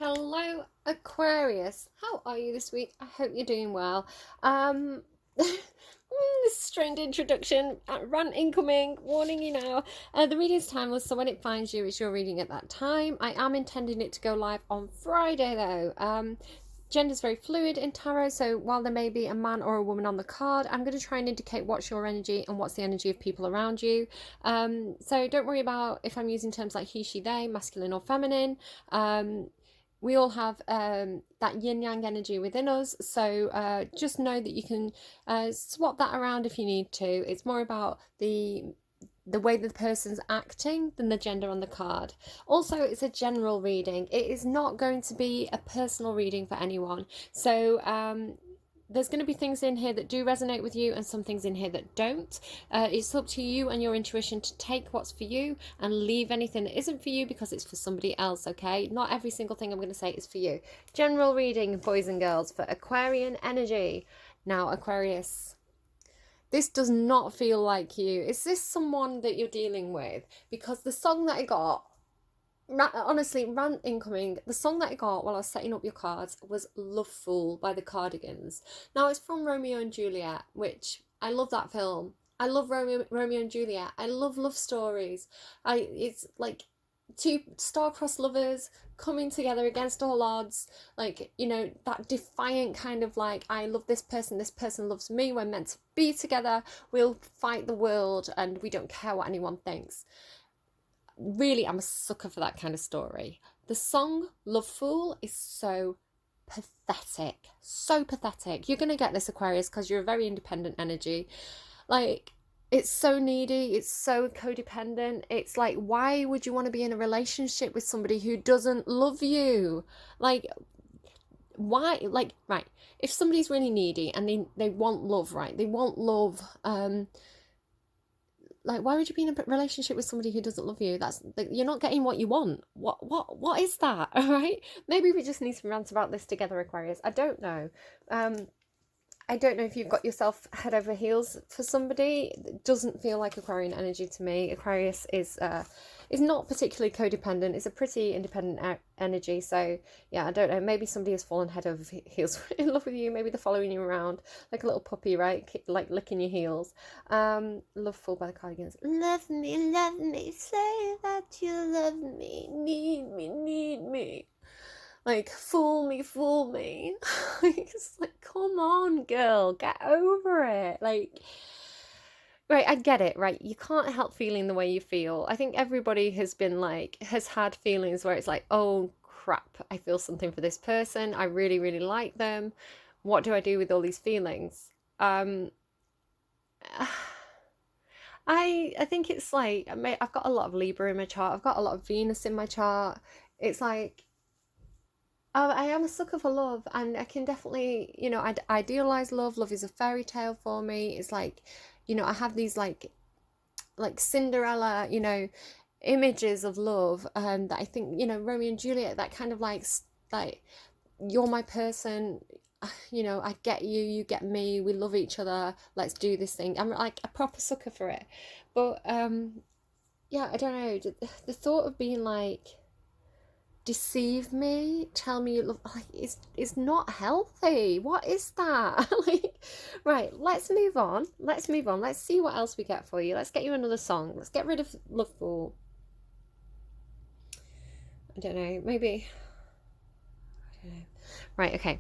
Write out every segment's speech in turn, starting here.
Hello, Aquarius. How are you this week? I hope you're doing well. This strange introduction. Rant incoming. Warning you now. The reading's timeless, so when it finds you, it's your reading at that time. I am intending it to go live on Friday, though. Gender's very fluid in tarot, so while there may be a man or a woman on the card, I'm going to try and indicate what's your energy and what's the energy of people around you. So don't worry about if I'm using terms like he, she, they, masculine or feminine. We all have that yin yang energy within us, so just know that you can swap that around if you need to. It's more about the way the person's acting than the gender on the card. Also, it's a general reading. It is not going to be a personal reading for anyone. So there's going to be things in here that do resonate with you and some things in here that don't. It's up to you and your intuition to take what's for you and leave anything that isn't for you because it's for somebody else, okay? Not every single thing I'm going to say is for you. General reading, boys and girls, for Aquarian energy. Now, Aquarius, this does not feel like you. Is this someone that you're dealing with? Because the song that I got, honestly, rant incoming, the song that I got while I was setting up your cards was Lovefool by the Cardigans. Now, it's from Romeo and Juliet, which I love that film. I love Romeo and Juliet. I love love stories. It's like two star-crossed lovers coming together against all odds, like, you know, that defiant kind of like, I love this person loves me, we're meant to be together, we'll fight the world and we don't care what anyone thinks. Really, I'm a sucker for that kind of story. The song Lovefool is so pathetic, so pathetic. You're gonna get this, Aquarius, because you're a very independent energy. Like, it's so needy, it's so codependent. It's like, why would you want to be in a relationship with somebody who doesn't love you? Like, why? Like, right, if somebody's really needy and they want love, right? They want love, like, why would you be in a relationship with somebody who doesn't love you? That's, you're not getting what you want. What is that? All right, maybe we just need to rant about this together, Aquarius. I don't know. I don't know if you've got yourself head over heels for somebody. It doesn't feel like Aquarian energy to me. Aquarius is not particularly codependent. It's a pretty independent energy. So yeah, I don't know. Maybe somebody has fallen head over heels in love with you. Maybe they're following you around like a little puppy, right? Like licking your heels. Lovefool by the Cardigans. Love me, say that you love me, need me. Like, fool me. It's like, come on, girl, get over it. Like, right, I get it, right? You can't help feeling the way you feel. I think everybody has been like, has had feelings where it's like, oh crap, I feel something for this person. I really, really like them. What do I do with all these feelings? I think it's like, I've got a lot of Libra in my chart. I've got a lot of Venus in my chart. It's like, I am a sucker for love, and I can definitely, you know, I idealize love. Love is a fairy tale for me. It's like, you know, I have these like Cinderella, you know, images of love, that I think, you know, Romeo and Juliet, that kind of like you're my person, you know, I get you, you get me, we love each other, let's do this thing. I'm like a proper sucker for it. But yeah, I don't know, the thought of being like, deceive me, tell me you love, like, it's not healthy. What is that? Like, right, let's move on, let's see what else we get for you. Let's get you another song. Let's get rid of Lovefool. I don't know, maybe, I don't know. Right, okay,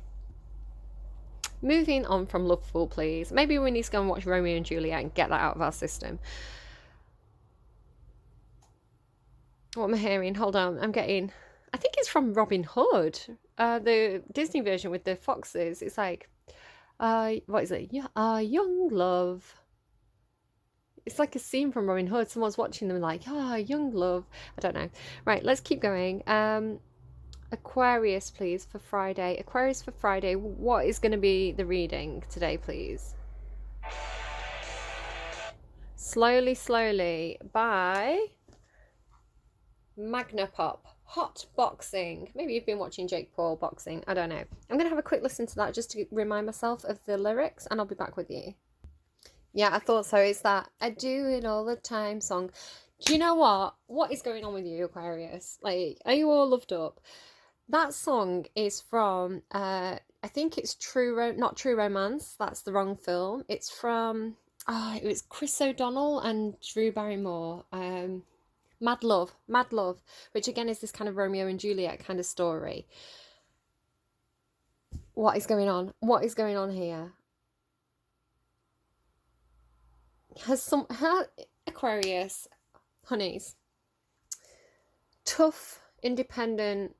moving on from Lovefool, please. Maybe we need to go and watch Romeo and Juliet and get that out of our system. What am I hearing? Hold on, I think it's from Robin Hood, the Disney version with the foxes. It's like, what is it? Yeah, young love. It's like a scene from Robin Hood. Someone's watching them like, young love. I don't know. Right, let's keep going. Aquarius, please, for Friday. Aquarius for Friday. What is going to be the reading today, please? Slowly by Magnapop. Hot boxing. Maybe you've been watching Jake Paul boxing. I don't know. I'm going to have a quick listen to that just to remind myself of the lyrics, and I'll be back with you. Yeah, I thought so. It's that I do it all the time song. Do you know what? What is going on with you, Aquarius? Like, are you all loved up? That song is from, I think it's not True Romance. That's the wrong film. It's from, it was Chris O'Donnell and Drew Barrymore. Mad Love, which again is this kind of Romeo and Juliet kind of story. What is going on? What is going on here? Aquarius, honeys, tough, independent,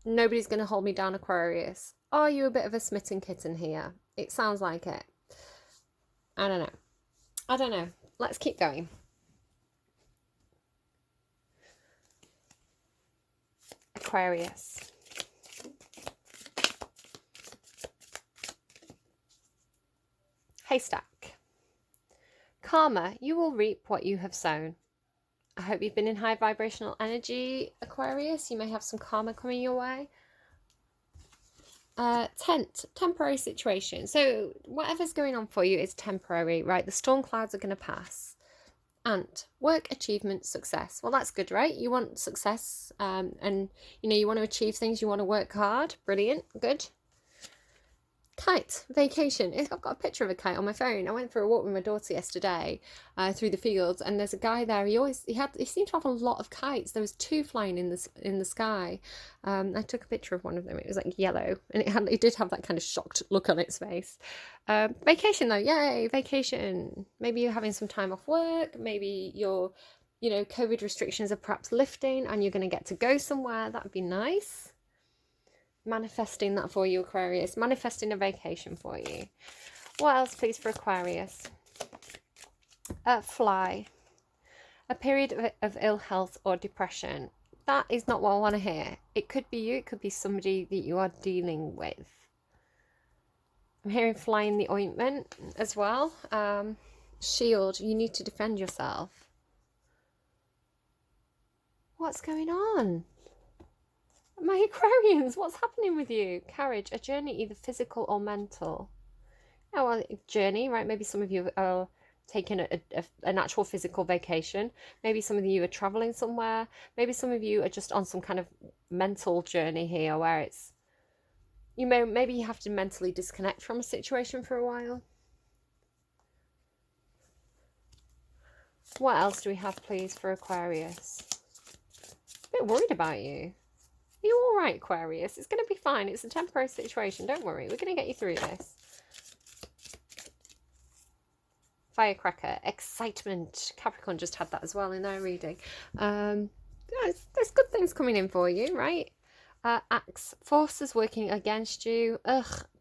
nobody's going to hold me down, Aquarius. Are you a bit of a smitten kitten here? It sounds like it. I don't know. I don't know. Let's keep going. Aquarius. Haystack. Karma, you will reap what you have sown. I hope you've been in high vibrational energy, Aquarius. You may have some karma coming your way. Temporary situation. So whatever's going on for you is temporary, right? The storm clouds are going to pass. Ant, work, achievement, success. Well, that's good, right? You want success, and you want to achieve things. You want to work hard. Brilliant, good. Kite, vacation. I've got a picture of a kite on my phone. I went for a walk with my daughter yesterday through the fields, and there's a guy there. He seemed to have a lot of kites. There was 2 flying in the sky. I took a picture of one of them. It was like yellow, and it did have that kind of shocked look on its face. Vacation though, yay, vacation. Maybe you're having some time off work. Maybe your COVID restrictions are perhaps lifting, and you're going to get to go somewhere. That would be nice. Manifesting that for you, Aquarius. Manifesting a vacation for you. What else, please, for Aquarius? Fly. A period of ill health or depression. That is not what I want to hear. It could be you. It could be somebody that you are dealing with. I'm hearing fly in the ointment as well. Shield. You need to defend yourself. What's going on? My Aquarians, what's happening with you? Carriage, a journey, either physical or mental. Oh, well, journey, right? Maybe some of you are taking an actual physical vacation. Maybe some of you are traveling somewhere. Maybe some of you are just on some kind of mental journey here where it's, maybe you have to mentally disconnect from a situation for a while. What else do we have, please, for Aquarius? A bit worried about you. Are you all right, Aquarius? It's going to be fine. It's a temporary situation. Don't worry. We're going to get you through this. Firecracker. Excitement. Capricorn just had that as well in their reading. There's good things coming in for you, right? Axe. Forces working against you.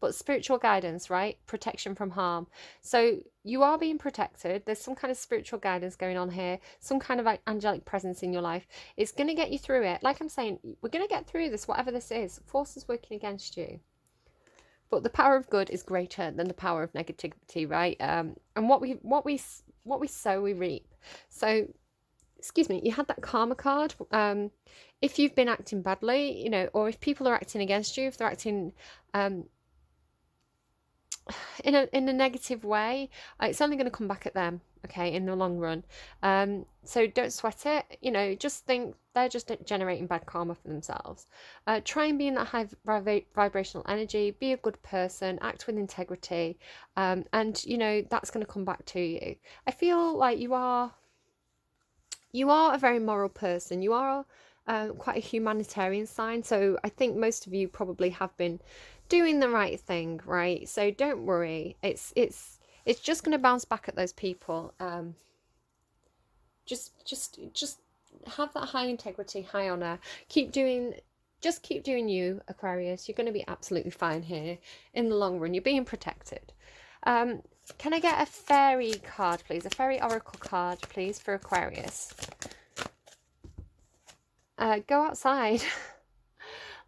But spiritual guidance, right? Protection from harm. So you are being protected. There's some kind of spiritual guidance going on here. Some kind of angelic presence in your life. It's going to get you through it. Like I'm saying, we're going to get through this, whatever this is. Forces working against you. But the power of good is greater than the power of negativity, right? And what we sow, we reap. So, excuse me, you had that karma card. If you've been acting badly, or if people are acting against you, if they're acting in a negative way, it's only going to come back at them, okay, in the long run. So don't sweat it. Just think they're just generating bad karma for themselves. Try and be in that high vibrational energy. Be a good person. Act with integrity, and that's going to come back to you. I feel like you are a very moral person. You are quite a humanitarian sign. So I think most of you probably have been doing the right thing, right? So don't worry. It's just going to bounce back at those people. Just have that high integrity, high honor. Keep doing you, Aquarius. You're going to be absolutely fine here in the long run. You're being protected. Can I get a fairy card, please? A fairy oracle card, please, for Aquarius. Go outside.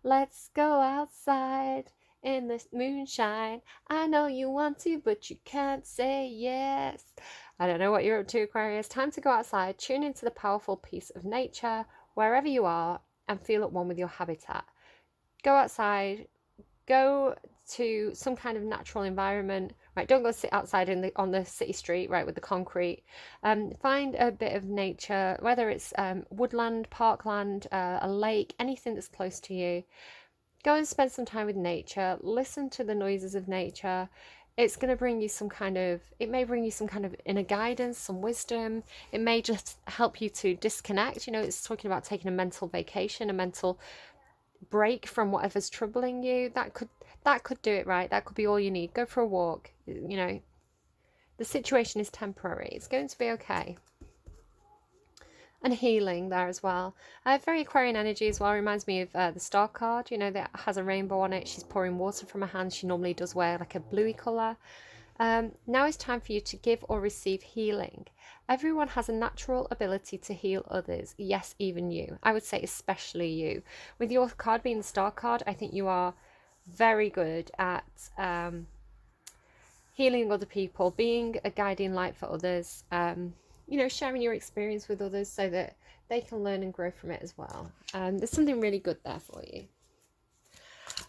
Let's go outside in the moonshine. I know you want to, but you can't say yes. I don't know what you're up to, Aquarius. Time to go outside. Tune into the powerful peace of nature, wherever you are, and feel at one with your habitat. Go outside. Go to some kind of natural environment, right? Don't go sit outside on the city street, right, with the concrete. Find a bit of nature, whether it's woodland, parkland, a lake, anything that's close to you. Go and spend some time with nature. Listen to the noises of nature. It's going to bring you some kind of, it may bring you some kind of inner guidance, some wisdom. It may just help you to disconnect. You know, it's talking about taking a mental vacation, a mental break from whatever's troubling you. That could do it, right? That could be all you need. Go for a walk. You know, the situation is temporary. It's going to be okay. And healing there as well. Very Aquarian energy as well. Reminds me of the Star card, you know, that has a rainbow on it. She's pouring water from her hand. She normally does wear like a bluey colour. Now it's time for you to give or receive healing. Everyone has a natural ability to heal others. Yes, even you. I would say especially you. With your card being the Star card, I think you are very good at healing other people, being a guiding light for others, you know, sharing your experience with others so that they can learn and grow from it as well. There's something really good there for you.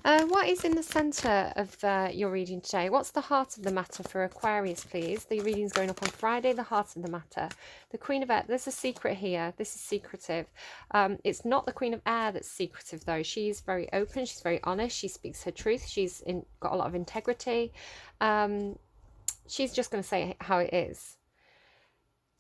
What is in the centre of your reading today? What's the heart of the matter for Aquarius, please? The reading's going up on Friday, the heart of the matter. The Queen of Air, there's a secret here. This is secretive. It's not the Queen of Air that's secretive, though. She's very open. She's very honest. She speaks her truth. She's got a lot of integrity. She's just going to say how it is.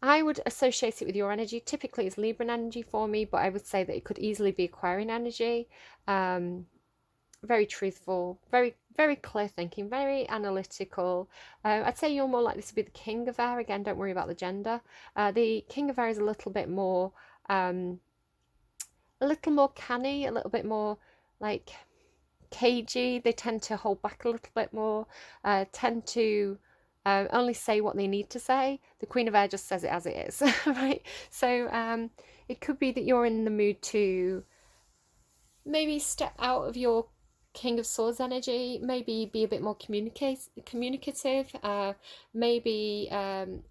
I would associate it with your energy. Typically, it's Libran energy for me, but I would say that it could easily be Aquarian energy. Very truthful, very, very clear thinking, very analytical. I'd say you're more likely to be the King of Air. Again, don't worry about the gender. The King of Air is a little bit more, canny, a little bit more like cagey. They tend to hold back a little bit more, tend to only say what they need to say. The Queen of Air just says it as it is, right? So it could be that you're in the mood to maybe step out of your King of Swords energy, maybe be a bit more communicative, maybe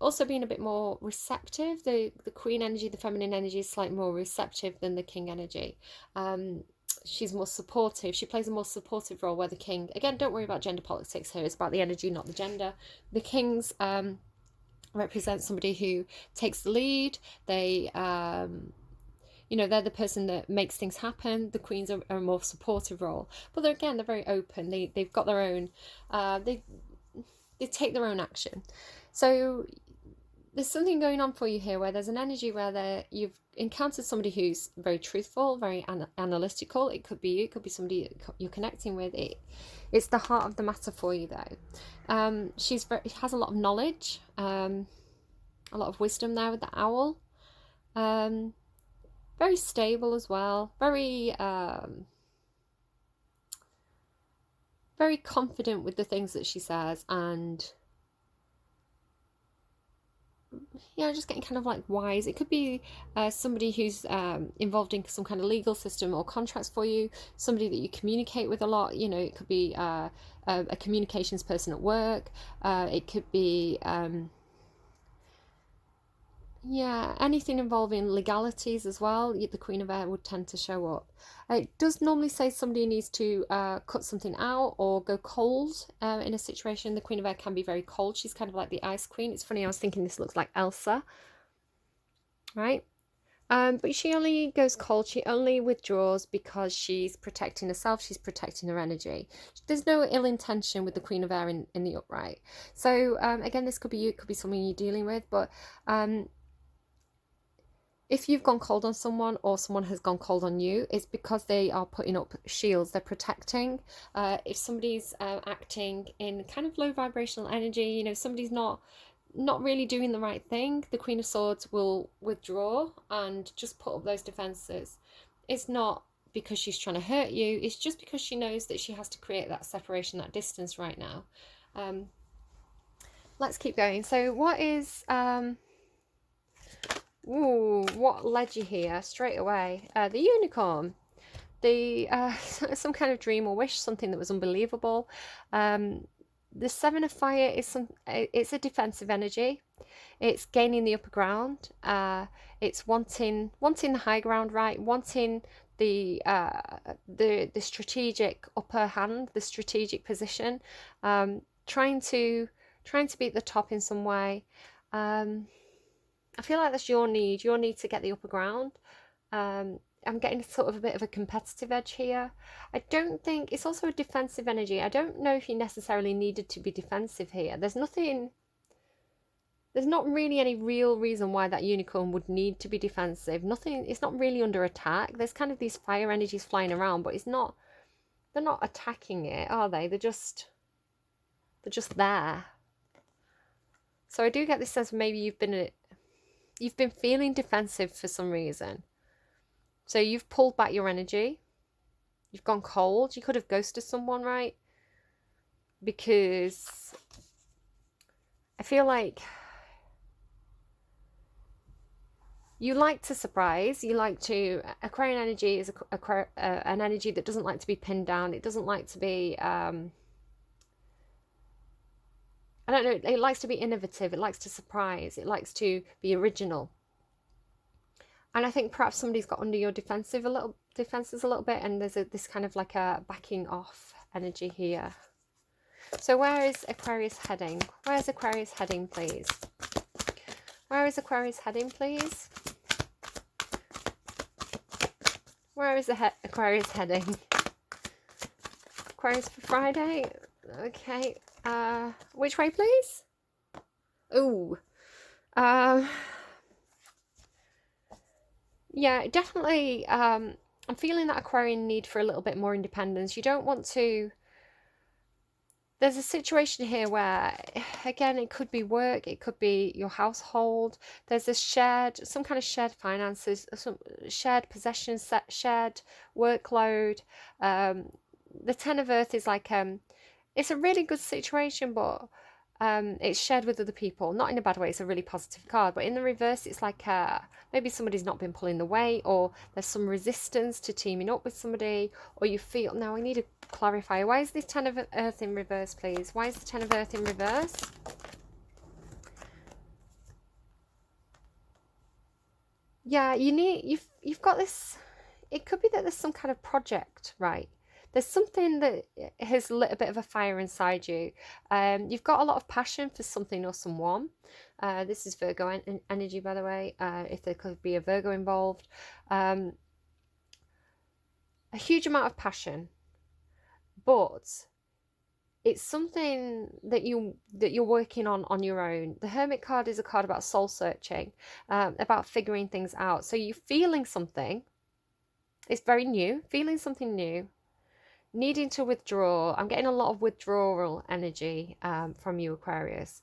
also being a bit more receptive. The Queen energy, the feminine energy, is slightly more receptive than the King energy. She's more supportive. She plays a more supportive role, where the King, again, don't worry about gender politics here. It's about the energy, not the gender. The Kings represent somebody who takes the lead. They you know, they're the person that makes things happen. The Queens are a more supportive role, but they're very open. They've got their own, they take their own action. So there's something going on for you here, where there's an energy where you've encountered somebody who's very truthful, very analytical. It could be you, it could be somebody you're connecting with. It's the heart of the matter for you, though. She has a lot of knowledge, a lot of wisdom there with the owl. Very stable as well, very very confident with the things that she says, and yeah, just getting kind of like wise. It could be somebody who's involved in some kind of legal system or contracts for you, somebody that you communicate with a lot. You know, it could be a communications person at work. It could be yeah, anything involving legalities as well. The Queen of Air would tend to show up. It does normally say somebody needs to cut something out or go cold in a situation. The Queen of Air can be very cold. She's kind of like the Ice Queen. It's funny, I was thinking this looks like Elsa, right? But she only goes cold. She only withdraws because she's protecting herself. She's protecting her energy. There's no ill intention with the Queen of Air in the upright. So again, this could be you. It could be something you're dealing with, but if you've gone cold on someone, or someone has gone cold on you, it's because they are putting up shields. They're protecting. If somebody's acting in kind of low vibrational energy, you know, somebody's not really doing the right thing, the Queen of Swords will withdraw and just put up those defenses. It's not because she's trying to hurt you. It's just because she knows that she has to create that separation, that distance right now. Let's keep going. So what is... Ooh, what led you here straight away? The unicorn. The some kind of dream or wish, something that was unbelievable. The Seven of Fire is it's a defensive energy. It's gaining the upper ground. It's wanting the high ground, right? Wanting the strategic upper hand, the strategic position. Trying to be at the top in some way. I feel like that's your need to get the upper ground. I'm getting sort of a bit of a competitive edge here. I don't think, it's also a defensive energy. I don't know if you necessarily needed to be defensive here. There's not really any real reason why that unicorn would need to be defensive. Nothing, it's not really under attack. There's kind of these fire energies flying around, but they're not attacking it, are they? They're just there. So I do get this sense of maybe you've been feeling defensive for some reason. So you've pulled back your energy. You've gone cold. You could have ghosted someone, right? Because I feel like you like to surprise. You like to... Aquarian energy is an energy that doesn't like to be pinned down. It doesn't like to be... I don't know, it likes to be innovative, it likes to surprise, it likes to be original. And I think perhaps somebody's got under your defenses a little bit, and there's this kind of like a backing off energy here. So where is Aquarius heading? Where's Aquarius heading, please? Where is Aquarius heading, please? Where is Aquarius heading? Aquarius for Friday? Okay. Which way, please? Ooh. Yeah, definitely. I'm feeling that Aquarian need for a little bit more independence. You don't want to... There's a situation here where, again, it could be work, it could be your household. There's this some kind of shared finances, some shared possessions, shared workload. The Ten of Earth is like... it's a really good situation, but it's shared with other people. Not in a bad way, it's a really positive card. But in the reverse, it's like maybe somebody's not been pulling the weight, or there's some resistance to teaming up with somebody, or you feel... Now, I need to clarify. Why is this Ten of Earth in reverse, please? Why is the Ten of Earth in reverse? Yeah, you've got this... It could be that there's some kind of project, right? There's something that has lit a bit of a fire inside you. You've got a lot of passion for something or someone. This is Virgo energy, by the way, if there could be a Virgo involved. A huge amount of passion. But it's something that you're working on your own. The Hermit card is a card about soul searching, about figuring things out. So you're feeling something. It's very new, feeling something new. Needing to withdraw. I'm getting a lot of withdrawal energy from you, Aquarius,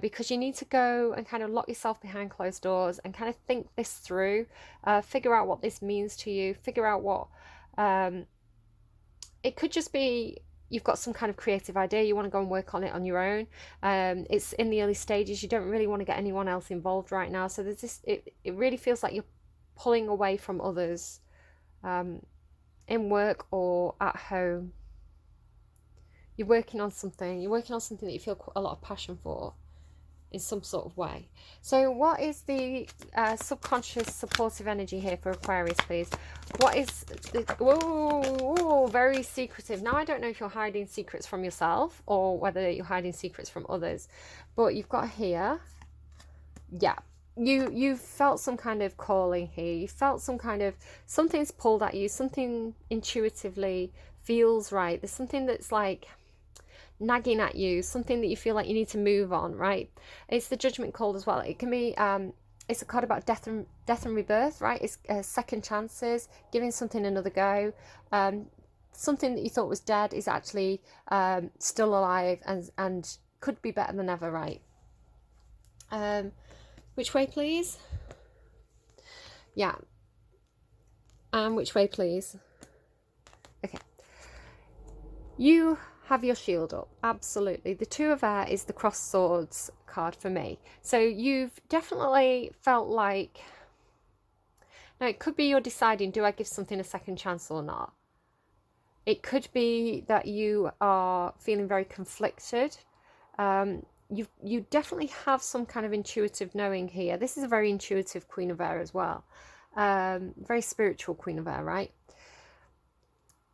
because you need to go and kind of lock yourself behind closed doors and kind of think this through, figure out what this means to you, figure out what... it could just be you've got some kind of creative idea, you want to go and work on it on your own. It's in the early stages, you don't really want to get anyone else involved right now. So there's this... It really feels like you're pulling away from others. In work or at home, you're working on something that you feel a lot of passion for in some sort of way. So what is the subconscious supportive energy here for Aquarius, please? What is the... Whoa, very secretive. Now, I don't know if you're hiding secrets from yourself or whether you're hiding secrets from others, but you've got here... Yeah. You felt some kind of calling here. You felt some kind of... Something's pulled at you. Something intuitively feels right. There's something that's like nagging at you. Something that you feel like you need to move on, right? It's the Judgment card as well. It can be... it's a card about death and rebirth, right? It's second chances, giving something another go. Something that you thought was dead is actually still alive and could be better than ever, right? Which way, please? Yeah. Which way, please? Okay. You have your shield up. Absolutely. The Two of Air is the crossed swords card for me. So you've definitely felt like... Now, it could be you're deciding, do I give something a second chance or not? It could be that you are feeling very conflicted. You definitely have some kind of intuitive knowing here. This is a very intuitive Queen of Air as well. Very spiritual Queen of Air, right?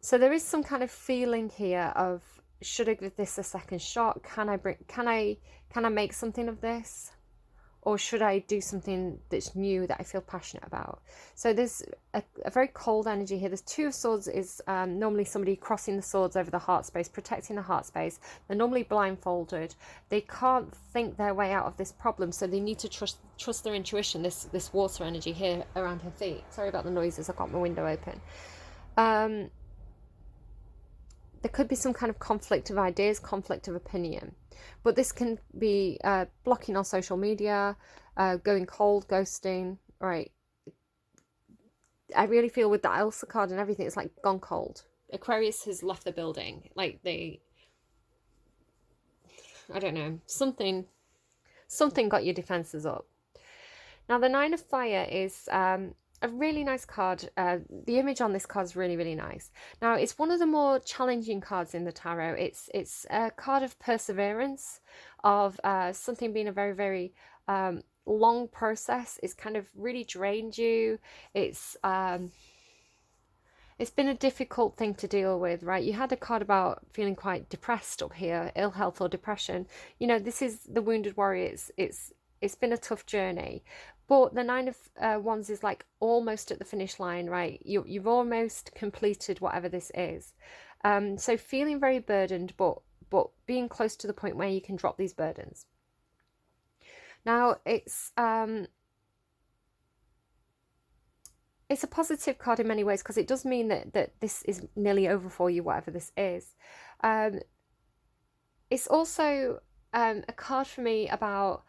So there is some kind of feeling here of, should I give this a second shot? Can I make something of this? or should I do something that's new that I feel passionate about? So there's a very cold energy here. There's Two of Swords is normally somebody crossing the swords over the heart space, protecting the heart space. They're normally blindfolded. They can't think their way out of this problem, so they need to trust their intuition. This water energy here around her feet. Sorry about the noises. I've got my window open. There could be some kind of conflict of ideas, conflict of opinion. But this can be blocking on social media, going cold, ghosting, right? I really feel with the Elsa card and everything, it's like gone cold. Aquarius has left the building. Like I don't know, something got your defenses up. Now the Nine of Fire is a really nice card. The image on this card is really, really nice. Now, it's one of the more challenging cards in the tarot. It's a card of perseverance, of something being a very, very long process. It's kind of really drained you. It's been a difficult thing to deal with, right? You had a card about feeling quite depressed up here, ill health or depression. You know, this is the Wounded Warrior. It's been a tough journey. But the Nine of Wands is like almost at the finish line, right? You've almost completed whatever this is. So feeling very burdened, but being close to the point where you can drop these burdens. Now, it's a positive card in many ways, because it does mean that this is nearly over for you, whatever this is. It's also a card for me about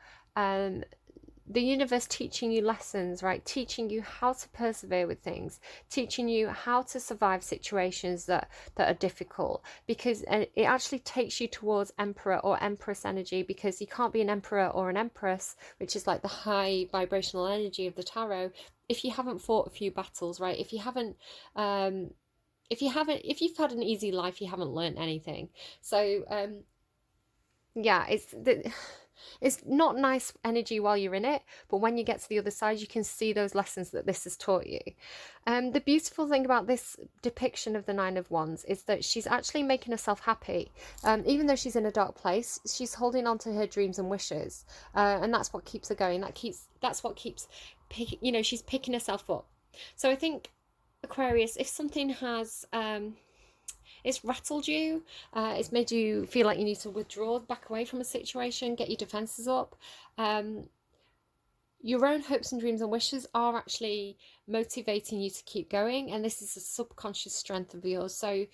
the universe teaching you lessons, right? Teaching you how to persevere with things, teaching you how to survive situations that are difficult, because it actually takes you towards Emperor or Empress energy, because you can't be an Emperor or an Empress, which is like the high vibrational energy of the tarot, if you haven't fought a few battles, right? If you've had an easy life, you haven't learned anything. So yeah, it's not nice energy while you're in it, but when you get to the other side, you can see those lessons that this has taught you. The beautiful thing about this depiction of the Nine of Wands is that she's actually making herself happy. Even though she's in a dark place, she's holding on to her dreams and wishes, and that's what keeps her going. That's what keeps she's picking herself up. So I think, Aquarius, if something has it's rattled you, it's made you feel like you need to withdraw back away from a situation, get your defenses up, your own hopes and dreams and wishes are actually motivating you to keep going, and this is a subconscious strength of yours. So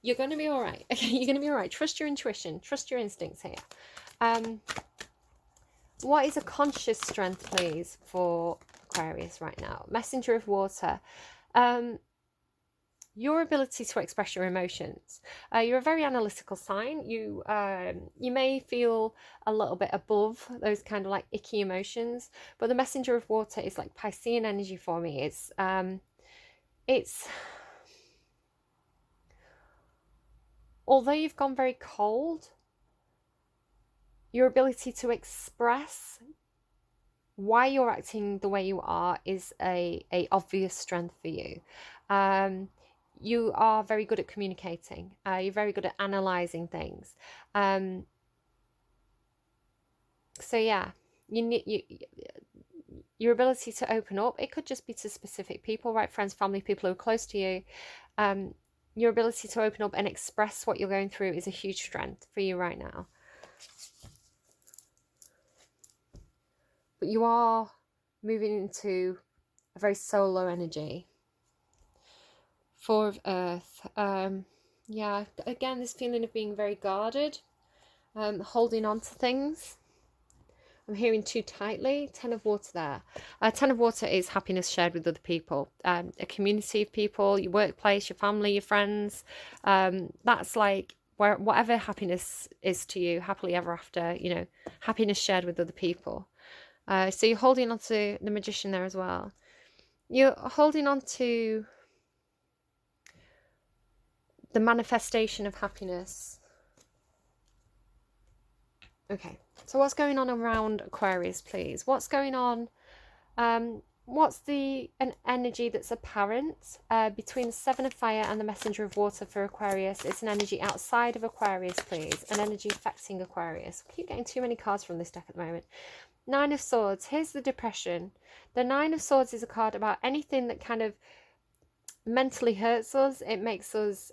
you're going to be all right. Okay, you're going to be all right. Trust your intuition, trust your instincts here. What is a conscious strength, please, for Aquarius right now? Messenger of Water. Your ability to express your emotions. You're a very analytical sign. You may feel a little bit above those kind of like icky emotions, but the Messenger of Water is like Piscean energy for me. It's although you've gone very cold, your ability to express why you're acting the way you are is a obvious strength for you. You are very good at communicating. You're very good at analysing things. So yeah, your ability to open up, it could just be to specific people, right? Friends, family, people who are close to you. Your ability to open up and express what you're going through is a huge strength for you right now. But you are moving into a very solo energy. Four of Earth. Yeah, again, this feeling of being very guarded, holding on to things. I'm hearing too tightly. Ten of Water there. Ten of Water is happiness shared with other people. A community of people, your workplace, your family, your friends. That's like whatever happiness is to you, happily ever after, happiness shared with other people. So you're holding on to the Magician there as well. You're holding on to the manifestation of happiness. Okay, so what's going on around Aquarius, please? What's going on? What's an energy that's apparent between the Seven of Fire and the Messenger of Water for Aquarius? It's an energy outside of Aquarius, please. An energy affecting Aquarius. I keep getting too many cards from this deck at the moment. Nine of Swords. Here's the depression. The Nine of Swords is a card about anything that kind of mentally hurts us. It makes us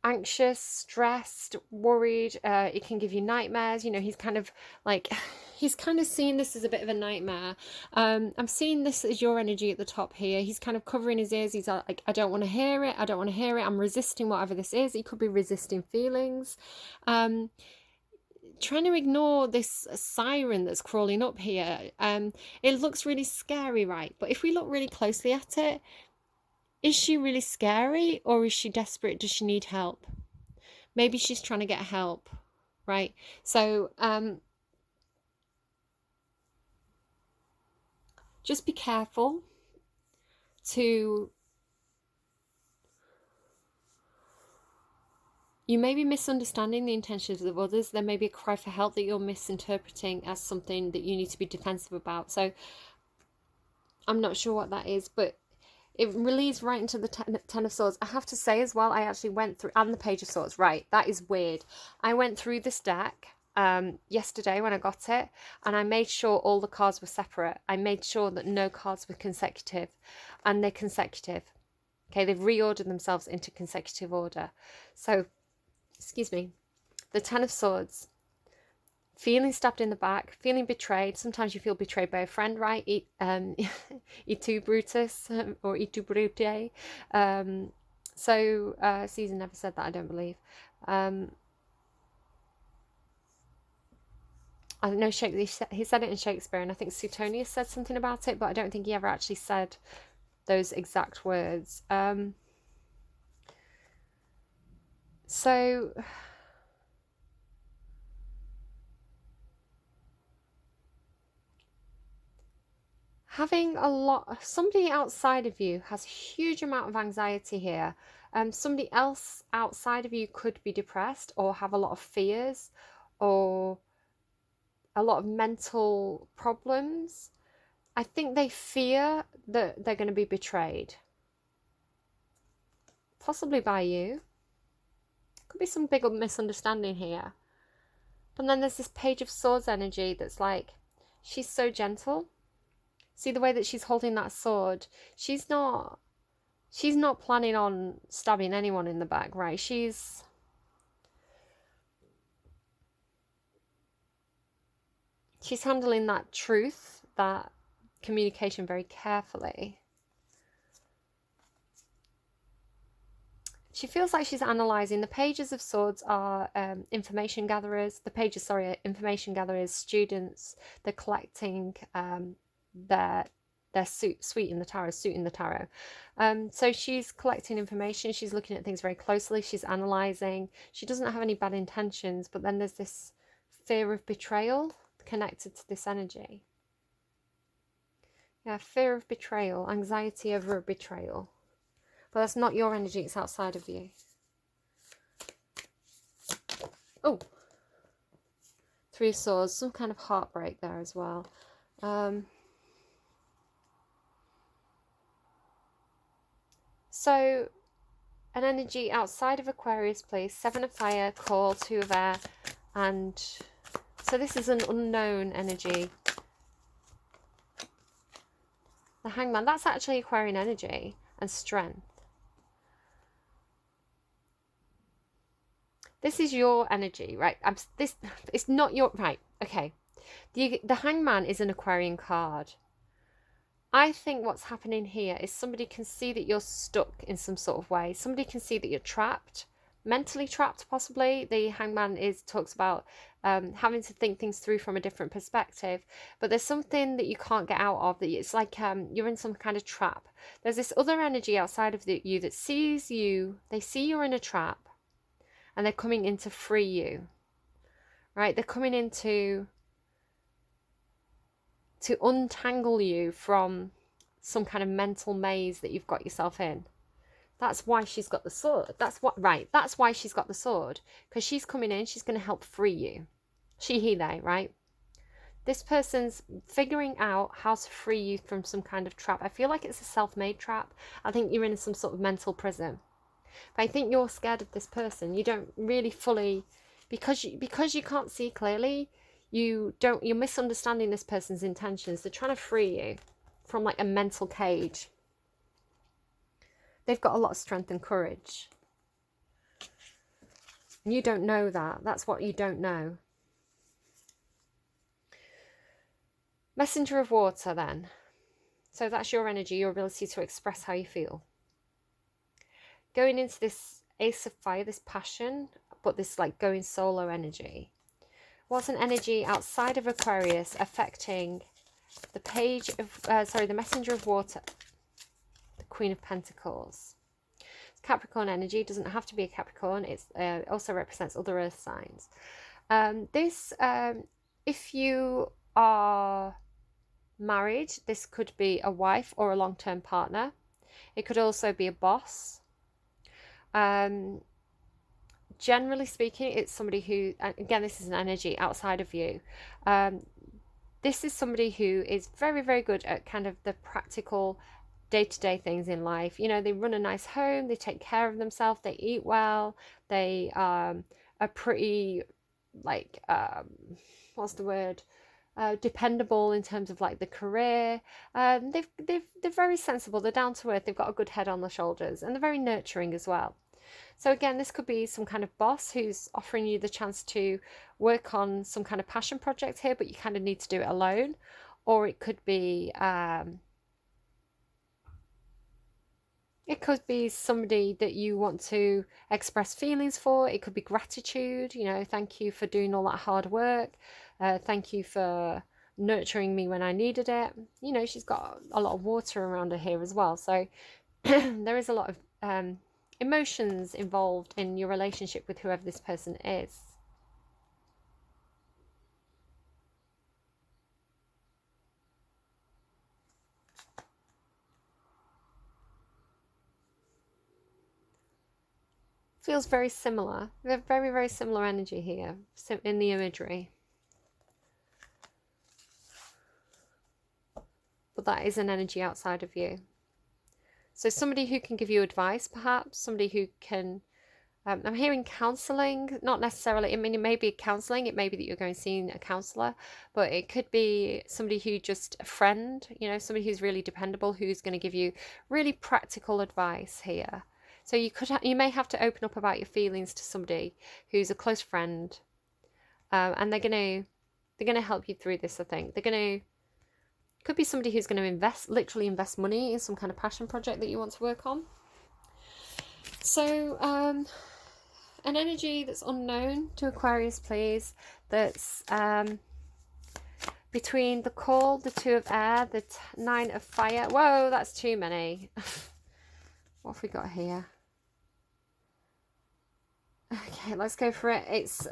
anxious, stressed, worried. It can give you nightmares. You know, he's kind of like, he's kind of seeing this as a bit of a nightmare. I'm seeing this as your energy at the top here. He's kind of covering his ears. He's like, I don't want to hear it. I don't want to hear it. I'm resisting whatever this is. He could be resisting feelings. Trying to ignore this siren that's crawling up here. It looks really scary, right? But if we look really closely at it, is she really scary, or is she desperate? Does she need help? Maybe she's trying to get help, right? So just be careful to... You may be misunderstanding the intentions of others. There may be a cry for help that you're misinterpreting as something that you need to be defensive about. So I'm not sure what that is, but it relates right into the Ten of Swords. I have to say as well, I actually went through, and the Page of Swords, right, that is weird. I went through this deck yesterday when I got it, and I made sure all the cards were separate. I made sure that no cards were consecutive, and they're consecutive. Okay, they've reordered themselves into consecutive order. So, excuse me, the Ten of Swords. Feeling stabbed in the back, feeling betrayed. Sometimes you feel betrayed by a friend, right? Et tu Brutus, or et tu Brute. Caesar never said that, I don't believe. I know he said it in Shakespeare, and I think Suetonius said something about it, but I don't think he ever actually said those exact words. Having somebody outside of you has a huge amount of anxiety here. Somebody else outside of you could be depressed or have a lot of fears or a lot of mental problems. I think they fear that they're going to be betrayed. Possibly by you. Could be some big misunderstanding here. But then there's this Page of Swords energy that's like, she's so gentle. See the way that she's holding that sword? She's not planning on stabbing anyone in the back, right? She's handling that truth, that communication very carefully. She feels like she's analysing. The Pages of Swords are information gatherers. The Pages, sorry, are information gatherers, students. They're collecting their suit in the tarot. So she's collecting information. She's looking at things very closely. She's analysing. She doesn't have any bad intentions, but then there's this fear of betrayal connected to this energy. Yeah, fear of betrayal, anxiety over a betrayal. But that's not your energy, it's outside of you. Oh, Three of Swords, some kind of heartbreak there as well. So, an energy outside of Aquarius, please. Seven of Fire, Call, Two of Air, and so this is an unknown energy. The Hangman, that's actually Aquarian energy and strength. This is your energy, right? It's not your, right, okay. The Hangman is an Aquarian card. I think what's happening here is somebody can see that you're stuck in some sort of way. Somebody can see that you're trapped, mentally trapped possibly. The Hangman talks about having to think things through from a different perspective. But there's something that you can't get out of. That it's like you're in some kind of trap. There's this other energy outside of you that sees you. They see you're in a trap. And they're coming in to free you, right? They're coming in to untangle you from some kind of mental maze that you've got yourself in. That's why she's got the sword. That's why she's got the sword. Because she's coming in, she's going to help free you. She, he, they, right? This person's figuring out how to free you from some kind of trap. I feel like it's a self-made trap. I think you're in some sort of mental prison. But I think you're scared of this person. You don't really fully, because you can't see clearly, you're misunderstanding this person's intentions. They're trying to free you from like a mental cage. They've got a lot of strength and courage. And you don't know that. That's what you don't know. Messenger of water then. So that's your energy, your ability to express how you feel. Going into this Ace of Fire, this passion, but this like going solo energy. What's an energy outside of Aquarius affecting the page of, the Messenger of Water, the Queen of Pentacles? Capricorn energy, doesn't have to be a Capricorn. It also represents other earth signs. If you are married, this could be a wife or a long-term partner. It could also be a boss. Generally speaking, it's somebody who, again, this is an energy outside of you. This is somebody who is very, very good at kind of the practical day-to-day things in life. You know, they run a nice home, they take care of themselves, they eat well, they are pretty, like, what's the word? Dependable in terms of like the career. They're very sensible, they're down to earth, they've got a good head on their shoulders, and they're very nurturing as well. So again, this could be some kind of boss who's offering you the chance to work on some kind of passion project here, but you kind of need to do it alone. Or it could be somebody that you want to express feelings for. It could be gratitude, you know, thank you for doing all that hard work. Thank you for nurturing me when I needed it. You know, she's got a lot of water around her here as well. So there is a lot of emotions involved in your relationship with whoever this person is. Feels very similar. We have very, very similar energy here in the imagery. But that is an energy outside of you. So somebody who can give you advice, perhaps. Somebody who can... I'm hearing counselling. Not necessarily... I mean, it may be counselling. It may be that you're going seeing a counsellor. But it could be somebody who just... A friend. You know, somebody who's really dependable. Who's going to give you really practical advice here. So you may have to open up about your feelings to somebody who's a close friend. And they're going to help you through this, I think. Could be somebody who's going to literally invest money in some kind of passion project that you want to work on. So, an energy that's unknown to Aquarius, please. That's between the Call, the Two of Air, the Nine of Fire. Whoa, that's too many. What have we got here? Okay, let's go for it.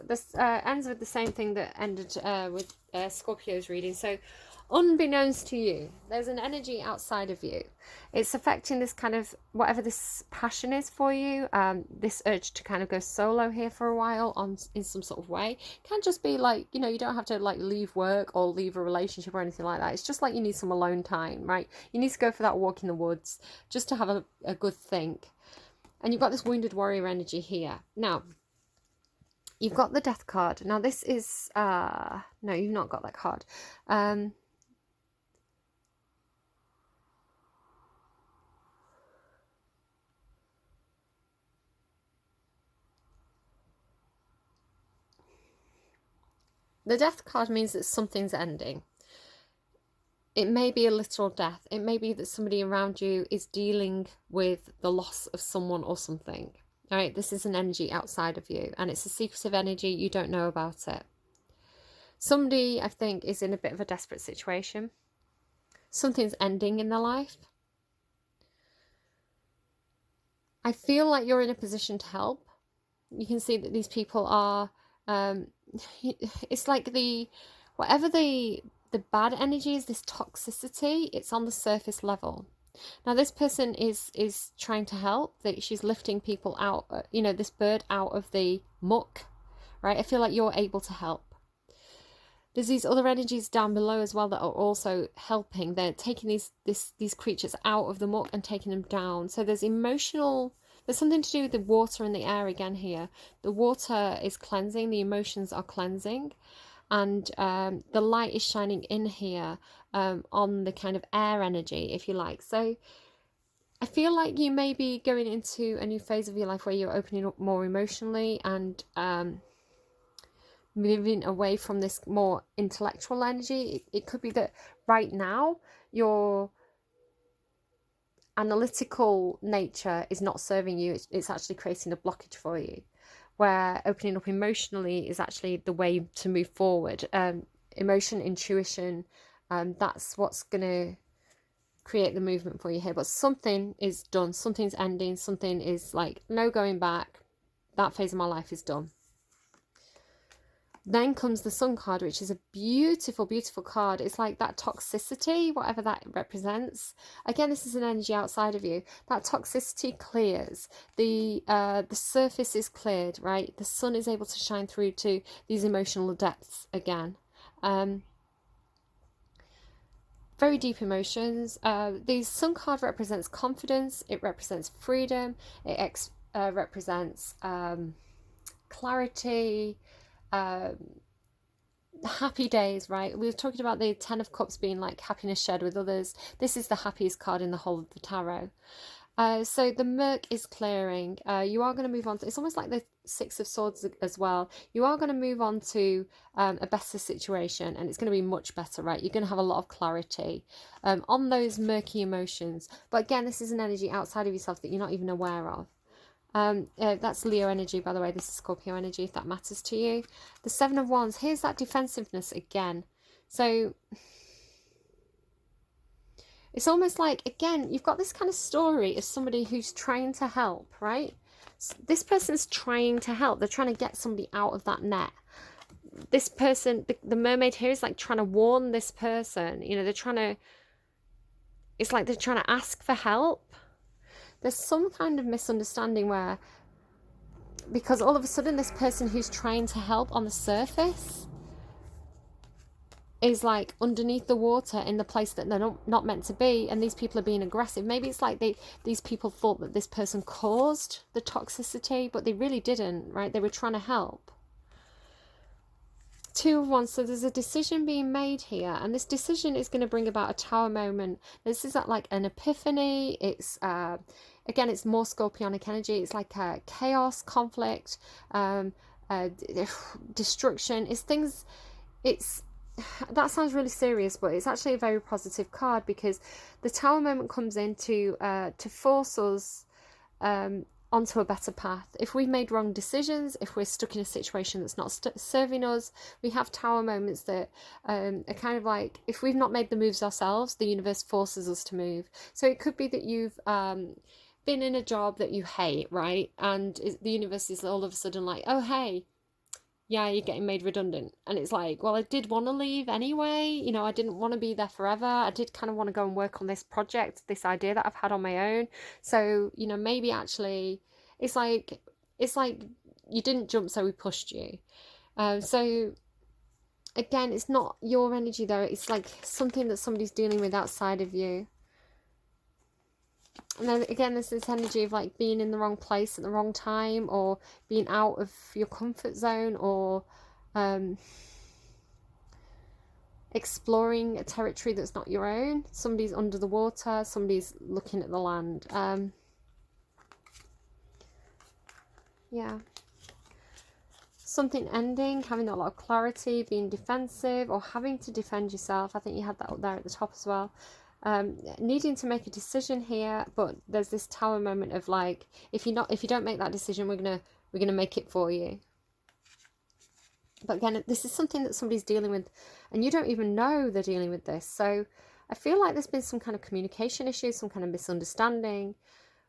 This ends with the same thing that ended with Scorpio's reading. So, unbeknownst to you, there's an energy outside of you. It's affecting this kind of, whatever this passion is for you, this urge to kind of go solo here for a while in some sort of way. It can just be like, you know, you don't have to like leave work or leave a relationship or anything like that. It's just like you need some alone time, right? You need to go for that walk in the woods just to have a good think. And you've got this wounded warrior energy here. Now, you've got the Death card. Now, this is... no, you've not got that card. The Death card means that something's ending. It may be a literal death. It may be that somebody around you is dealing with the loss of someone or something. All right, this is an energy outside of you, and it's a secretive energy. You don't know about it. Somebody, I think, is in a bit of a desperate situation. Something's ending in their life. I feel like you're in a position to help. You can see that these people are... it's like whatever the bad energy is, this toxicity, it's on the surface level. Now this person is trying to help. She's lifting people out, you know, this bird out of the muck, right? I feel like you're able to help. There's these other energies down below as well that are also helping. They're taking these creatures out of the muck and taking them down. So there's something to do with the water and the air again here. The water is cleansing, the emotions are cleansing. and the light is shining in here on the kind of air energy, if you like. So I feel like you may be going into a new phase of your life where you're opening up more emotionally and moving away from this more intellectual energy. It could be that right now your analytical nature is not serving you. It's actually creating a blockage for you, where opening up emotionally is actually the way to move forward. Emotion, intuition, that's what's going to create the movement for you here. But something is done, something's ending, something is like no going back. That phase of my life is done. Then comes the Sun card, which is a beautiful, beautiful card. It's like that toxicity, whatever that represents. Again, this is an energy outside of you. That toxicity clears. The surface is cleared, right? The sun is able to shine through to these emotional depths again. Very deep emotions. The Sun card represents confidence. It represents freedom. It represents clarity. Happy days, right? We were talking about the Ten of Cups being like happiness shared with others. This is the happiest card in the whole of the tarot. So the murk is clearing. You are going to move on to, it's almost like the Six of Swords as well. You are going to move on to a better situation, and it's going to be much better, right? You're going to have a lot of clarity on those murky emotions. But again, this is an energy outside of yourself that you're not even aware of. That's Leo energy, by the way. This is Scorpio energy, if that matters to you. The Seven of Wands, here's that defensiveness again. So it's almost like, again, you've got this kind of story of somebody who's trying to help, right? This person's trying to help. They're trying to get somebody out of that net. This person, the mermaid here is like trying to warn this person. You know, they're trying to, it's like they're trying to ask for help. There's some kind of misunderstanding where, because all of a sudden this person who's trying to help on the surface is like underneath the water in the place that they're not meant to be, and these people are being aggressive. Maybe it's like these people thought that this person caused the toxicity, but they really didn't, right? They were trying to help. Two of Wands, so there's a decision being made here, and this decision is going to bring about a Tower moment. This is like an epiphany. It's again, it's more Scorpionic energy. It's like chaos, conflict, destruction. It's things. It's that sounds really serious, but it's actually a very positive card, because the Tower moment comes in to force us onto a better path. If we've made wrong decisions, if we're stuck in a situation that's not serving us, we have Tower moments that are kind of like, if we've not made the moves ourselves, the universe forces us to move. So it could be that you've been in a job that you hate, right? And the universe is all of a sudden like, oh, hey, yeah, you're getting made redundant. And it's like, well, I did want to leave anyway. You know, I didn't want to be there forever. I did kind of want to go and work on this project, this idea that I've had on my own. So, you know, maybe actually it's like you didn't jump, so we pushed you. So again, it's not your energy though. It's like something that somebody's dealing with outside of you. And then again, there's this energy of like being in the wrong place at the wrong time, or being out of your comfort zone, or exploring a territory that's not your own. Somebody's under the water, somebody's looking at the land. Yeah. Something ending, having a lot of clarity, being defensive, or having to defend yourself. I think you had that up there at the top as well. Needing to make a decision here, but there's this Tower moment of like, if you don't make that decision, we're gonna make it for you. But again, this is something that somebody's dealing with, and you don't even know they're dealing with this. So I feel like there's been some kind of communication issue, some kind of misunderstanding,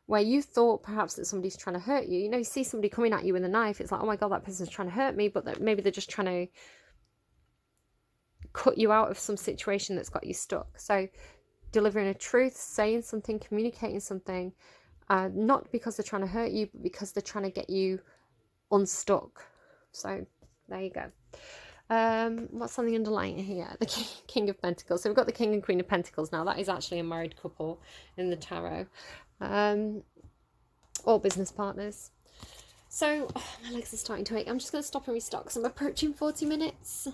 where you thought perhaps that somebody's trying to hurt you. You know, you see somebody coming at you with a knife, it's like, oh my god, that person's trying to hurt me, but maybe they're just trying to cut you out of some situation that's got you stuck. So delivering a truth, saying something, communicating something, not because they're trying to hurt you, but because they're trying to get you unstuck. So there you go. What's on the underlying here? The King of Pentacles. So we've got the King and Queen of Pentacles now. That is actually a married couple in the tarot, or business partners. So my legs are starting to ache. I'm just going to stop and restock because I'm approaching 40 minutes.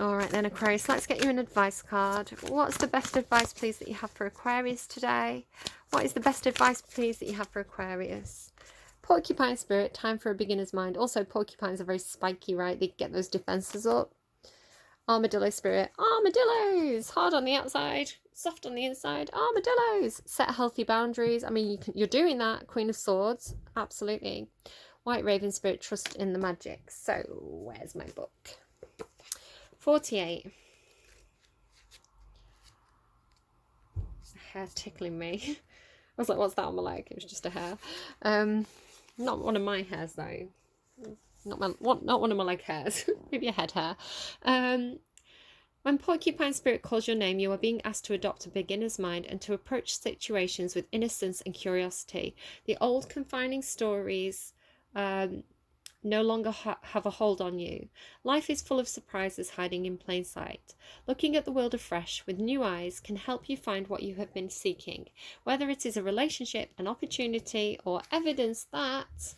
All right then, Aquarius, let's get you an advice card. What's the best advice, please, that you have for Aquarius today? What is the best advice, please, that you have for Aquarius? Porcupine spirit, time for a beginner's mind. Also, porcupines are very spiky, right? They get those defenses up. Armadillo spirit, armadillos, hard on the outside, soft on the inside, armadillos. Set healthy boundaries. I mean, you're doing that. Queen of Swords, absolutely. White raven spirit, trust in the magic. So, where's my book? 48. Hair tickling me. I was like, what's that on my leg? It was just a hair. Not one of my hairs though. Not one of my leg hairs. Maybe a head hair. When porcupine spirit calls your name, you are being asked to adopt a beginner's mind and to approach situations with innocence and curiosity. The old confining stories no longer have a hold on you. Life is full of surprises hiding in plain sight. Looking at the world afresh with new eyes can help you find what you have been seeking, whether it is a relationship, an opportunity, or evidence that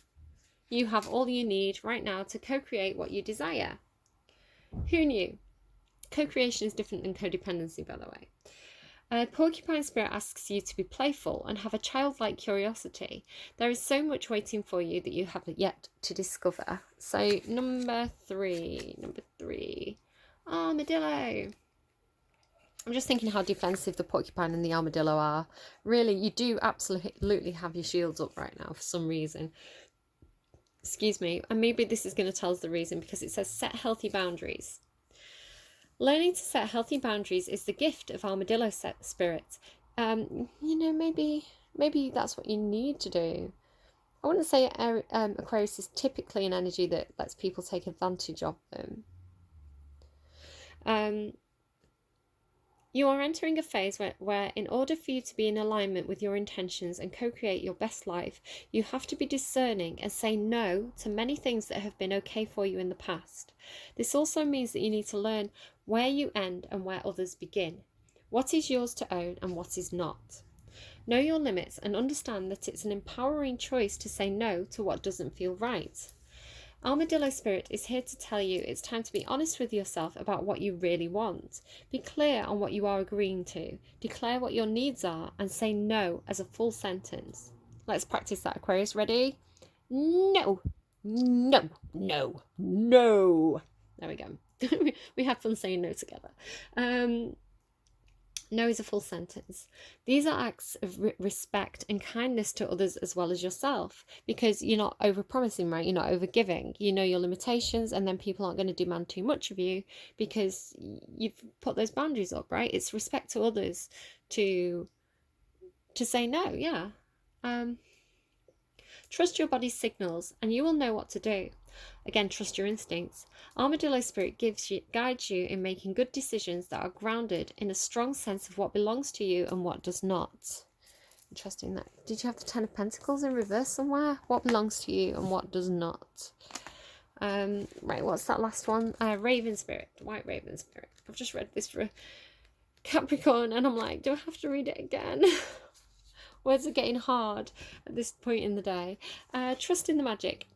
you have all you need right now to co-create what you desire. Who knew? Co-creation is different than codependency, by the way. Porcupine spirit asks you to be playful and have a childlike curiosity. There is so much waiting for you that you have yet to discover. So number three, armadillo. I'm just thinking how defensive the porcupine and the armadillo are. Really, you do absolutely have your shields up right now for some reason. Excuse me. And maybe this is going to tell us the reason, because it says set healthy boundaries. Learning to set healthy boundaries is the gift of armadillo spirit. Maybe that's what you need to do. I wouldn't say Aquarius is typically an energy that lets people take advantage of them. You are entering a phase where in order for you to be in alignment with your intentions and co-create your best life, you have to be discerning and say no to many things that have been okay for you in the past. This also means that you need to learn where you end and where others begin. What is yours to own and what is not. Know your limits and understand that it's an empowering choice to say no to what doesn't feel right. Armadillo spirit is here to tell you it's time to be honest with yourself about what you really want. Be clear on what you are agreeing to. Declare what your needs are and say no as a full sentence. Let's practice that, Aquarius. Ready? No. No. No. No. There we go. We have fun saying no together. No is a full sentence. These are acts of respect and kindness to others as well as yourself, because you're not over-promising, right? You're not over-giving. You know your limitations, and then people aren't going to demand too much of you because you've put those boundaries up, right? It's respect to others to say no, yeah. Trust your body's signals and you will know what to do. Again, trust your instincts. Armadillo spirit guides you in making good decisions that are grounded in a strong sense of what belongs to you and what does not. Interesting that. Did you have the Ten of Pentacles in reverse somewhere? What belongs to you and what does not? Right, what's that last one? Raven spirit, white raven spirit. I've just read this for Capricorn and I'm like, do I have to read it again? Words are getting hard at this point in the day. Trust in the magic.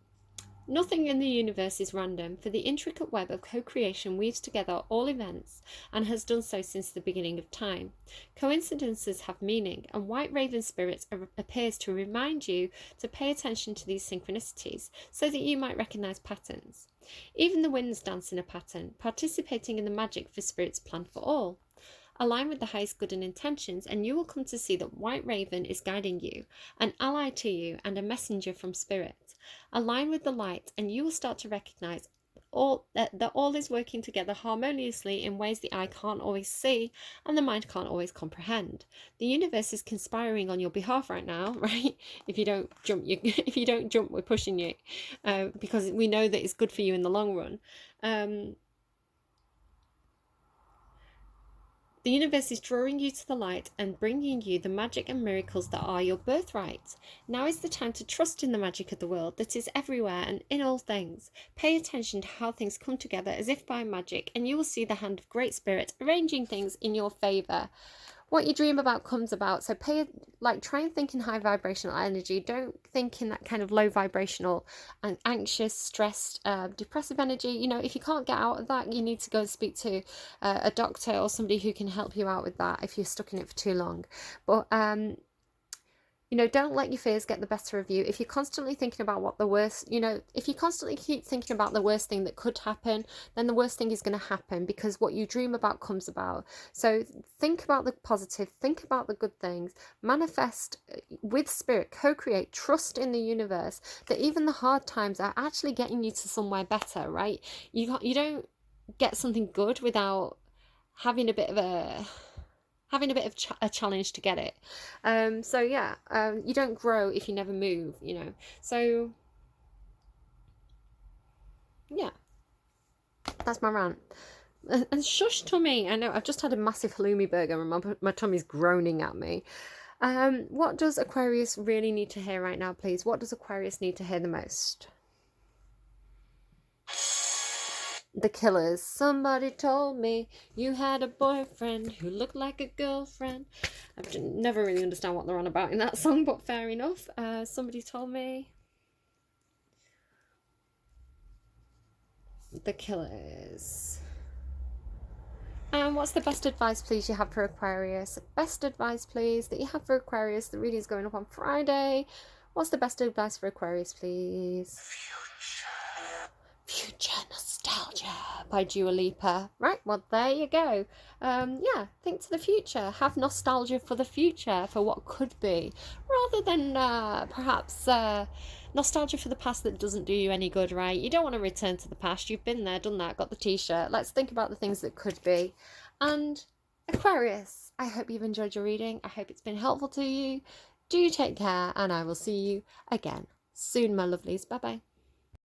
Nothing in the universe is random, for the intricate web of co-creation weaves together all events and has done so since the beginning of time. Coincidences have meaning, and White Raven Spirit appears to remind you to pay attention to these synchronicities so that you might recognize patterns. Even the winds dance in a pattern, participating in the magic for Spirit's plan for all. Align with the highest good and intentions, and you will come to see that White Raven is guiding you, an ally to you and a messenger from Spirit. Align with the light, and you will start to recognize that all is working together harmoniously in ways the eye can't always see and the mind can't always comprehend. The universe is conspiring on your behalf right now, right? If you don't jump, we're pushing you, because we know that it's good for you in the long run. The universe is drawing you to the light and bringing you the magic and miracles that are your birthright. Now is the time to trust in the magic of the world that is everywhere and in all things. Pay attention to how things come together as if by magic, and you will see the hand of Great Spirit arranging things in your favour. What you dream about comes about. So try and think in high vibrational energy. Don't think in that kind of low vibrational and anxious, stressed, depressive energy. You know, if you can't get out of that, you need to go and speak to a doctor or somebody who can help you out with that if you're stuck in it for too long. But you know, don't let your fears get the better of you. If you're constantly thinking about what the worst, you know, if you constantly keep thinking about the worst thing that could happen, then the worst thing is going to happen, because what you dream about comes about. So think about the positive, think about the good things, manifest with spirit, co-create, trust in the universe that even the hard times are actually getting you to somewhere better, right? You don't get something good without having a bit of a challenge to get it. So yeah, you don't grow if you never move, you know. So yeah, that's my rant. And shush tummy, I know I've just had a massive halloumi burger and my tummy's groaning at me. What does Aquarius really need to hear right now, please? What does Aquarius need to hear the most? The Killers. Somebody told me you had a boyfriend who looked like a girlfriend. I've never really understand what they're on about in that song, but fair enough. Somebody told me. The Killers. And what's the best advice, please, you have for Aquarius? Best advice, please, that you have for Aquarius. The reading's going up on Friday. What's the best advice for Aquarius, please? Future Nostalgia by Dua Lipa. Right, well, there you go. Yeah, think to the future. Have nostalgia for the future, for what could be, rather than perhaps nostalgia for the past that doesn't do you any good, right? You don't want to return to the past. You've been there, done that, got the t-shirt. Let's think about the things that could be. And Aquarius, I hope you've enjoyed your reading. I hope it's been helpful to you. Do take care, and I will see you again soon, my lovelies. Bye-bye.